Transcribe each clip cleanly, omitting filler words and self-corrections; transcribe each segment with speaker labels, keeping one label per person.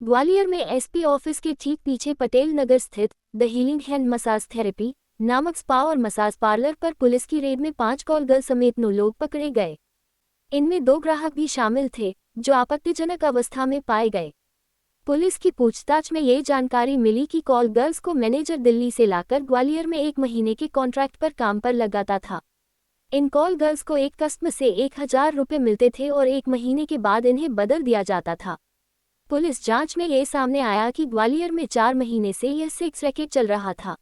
Speaker 1: ग्वालियर में SP office के ठीक पीछे पटेल नगर स्थित the healing hand massage therapy नामक स्पा और मसाज पार्लर पर पुलिस की रेड में 5 कॉल गर्ल समेत 9 लोग पकड़े गए। इनमें 2 ग्राहक भी शामिल थे जो आपत्तिजनक अवस्था में पाए गए। पुलिस की पूछताछ में ये जानकारी मिली कि कॉल गर्ल्स को मैनेजर दिल्ली से लाकर ग्वालियर में 1 महीने के कॉन्ट्रैक्ट पर काम पर लगाता था। इन कॉल गर्ल्स को एक कस्टमर से 1000 रुपये मिलते थे और 1 महीने के बाद इन्हें बदल दिया जाता था। पुलिस जांच में ये सामने आया कि ग्वालियर में 4 महीने से यह सेक्स रैकेट चल रहा था।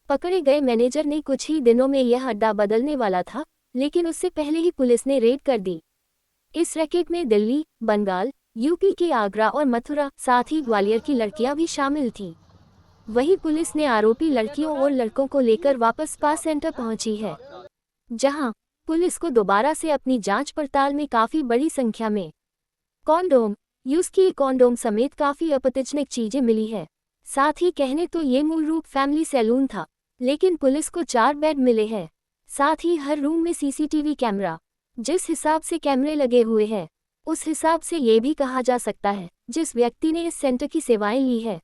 Speaker 1: पकड़े गए मैनेजर ने कुछ ही दिनों में यह अड्डा बदलने वाला था, लेकिन उससे पहले ही पुलिस ने रेड कर दी। इस रैकेट में दिल्ली, बंगाल, यूपी के आगरा और मथुरा, साथ ही ग्वालियर की लड़कियां भी शामिल थीं। वहीं पुलिस ने आरोपी लड़कियों और लड़कों को लेकर वापस स्पा सेंटर पहुंची है, जहां पुलिस को दोबारा से अपनी जांच पड़ताल में काफी बड़ी संख्या में कॉन्डोम, यूज किए कॉन्डोम समेत काफी आपत्तिजनक चीजें मिली है। साथ ही कहने तो ये मूल रूप फैमिली सैलून था, लेकिन पुलिस को 4 बेड मिले हैं। साथ ही हर रूम में सीसीटीवी कैमरा, जिस हिसाब से कैमरे लगे हुए हैं उस हिसाब से ये भी कहा जा सकता है जिस व्यक्ति ने इस सेंटर की सेवाएं ली है,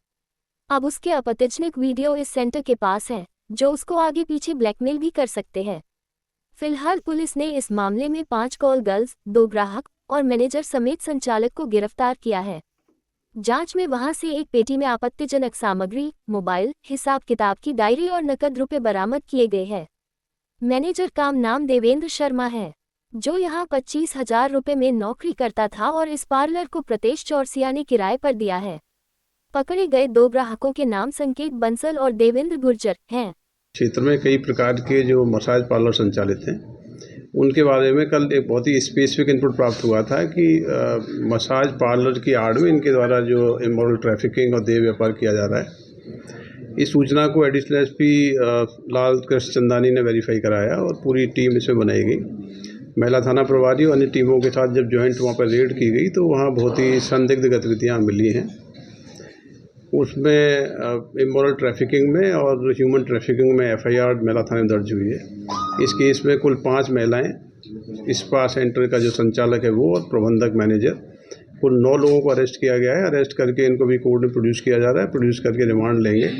Speaker 1: अब उसके आपत्तिजनक वीडियो इस सेंटर के पास है जो उसको आगे पीछे ब्लैकमेल भी कर सकते हैं। फिलहाल पुलिस ने इस मामले में 5 कॉल गर्ल्स, 2 ग्राहक और मैनेजर समेत संचालक को गिरफ्तार किया है। जांच में वहां से एक पेटी में आपत्तिजनक सामग्री, मोबाइल, हिसाब किताब की डायरी और नकद रुपए बरामद किए गए हैं। मैनेजर का नाम देवेंद्र शर्मा है, जो यहां 25,000 रुपये में नौकरी करता था और इस पार्लर को प्रतेश चौरसिया ने किराए पर दिया है। पकड़े गए 2 ग्राहकों के नाम संकेत बंसल और देवेंद्र गुर्जर हैं।
Speaker 2: क्षेत्र में कई प्रकार के जो मसाज पार्लर संचालित हैं, उनके बारे में कल एक बहुत ही स्पेसिफिक इनपुट प्राप्त हुआ था कि मसाज पार्लर की आड़ में इनके द्वारा जो इमोरल ट्रैफिकिंग और देह व्यापार किया जा रहा है। इस सूचना को एडिशनल एसपी लाल कृष्ण चंदानी ने वेरीफाई कराया और पूरी टीम इसमें बनाई गई। महिला थाना प्रभारी और अन्य टीमों के साथ जब ज्वाइंट वहाँ पर रेड की गई तो वहाँ बहुत ही संदिग्ध गतिविधियाँ मिली हैं। उसमें इमोरल ट्रैफिकिंग में और ह्यूमन ट्रैफिकिंग में एफआईआर महिला थाने में दर्ज हुई है। इस केस में कुल 5 महिलाएं, स्पा सेंटर का जो संचालक है वो और प्रबंधक मैनेजर, कुल 9 लोगों को अरेस्ट किया गया है। अरेस्ट करके इनको भी कोर्ट में प्रोड्यूस किया जा रहा है। प्रोड्यूस करके रिमांड लेंगे।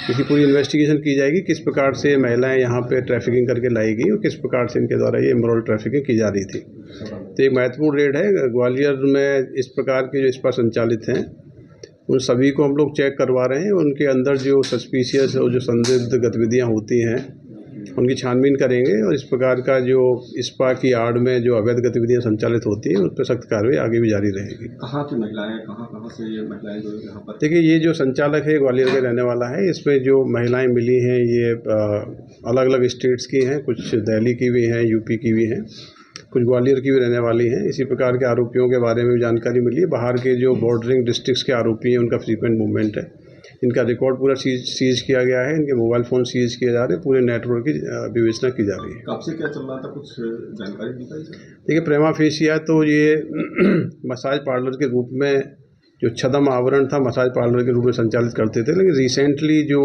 Speaker 2: इसकी पूरी इन्वेस्टिगेशन की जाएगी, किस प्रकार से महिलाएं यहाँ पे ट्रैफिकिंग करके लाई गई और किस प्रकार से इनके द्वारा ये इमोरल ट्रैफिकिंग की जा रही थी। तो एक महत्वपूर्ण रेड है। ग्वालियर में इस प्रकार के जो स्पा संचालित हैं उन सभी को हम लोग चेक करवा रहे हैं। उनके अंदर जो सस्पिशियस और जो संदिग्ध गतिविधियां होती हैं उनकी छानबीन करेंगे और इस प्रकार का जो स्पा की आड़ में जो अवैध गतिविधियां संचालित होती हैं उस पर सख्त कार्रवाई आगे भी जारी रहेगी।
Speaker 3: कहाँ की महिलाएं, कहाँ से ये महिलाएं जो यहाँ पर?
Speaker 2: देखिए, ये जो संचालक है ग्वालियर के रहने वाला है। इसमें जो महिलाएं मिली हैं ये अलग अलग स्टेट्स की हैं, कुछ दिल्ली की भी हैं, यूपी की भी हैं, कुछ ग्वालियर की भी रहने वाली हैं। इसी प्रकार के आरोपियों के बारे में भी जानकारी मिली है। बाहर के जो बॉर्डरिंग डिस्ट्रिक्ट्स के आरोपी हैं उनका फ्रीक्वेंट मूवमेंट है। इनका रिकॉर्ड पूरा सीज किया गया है। इनके मोबाइल फ़ोन सीज किए जा रहे हैं। पूरे नेटवर्क की विवेचना की जा रही है।
Speaker 3: कब से क्या चल रहा था, कुछ जानकारी दी थी?
Speaker 2: देखिए, प्रेमा फेसिया तो ये मसाज पार्लर के रूप में जो छदम आवरण था मसाज पार्लर के रूप में संचालित करते थे, लेकिन रिसेंटली जो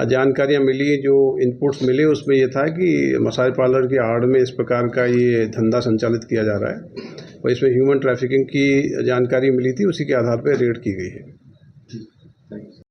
Speaker 2: जानकारियाँ मिली, जो इनपुट्स मिले, उसमें ये था कि मसाज पार्लर की आड़ में इस प्रकार का ये धंधा संचालित किया जा रहा है और इसमें ह्यूमन ट्रैफिकिंग की जानकारी मिली थी। उसी के आधार पर रेड की गई है।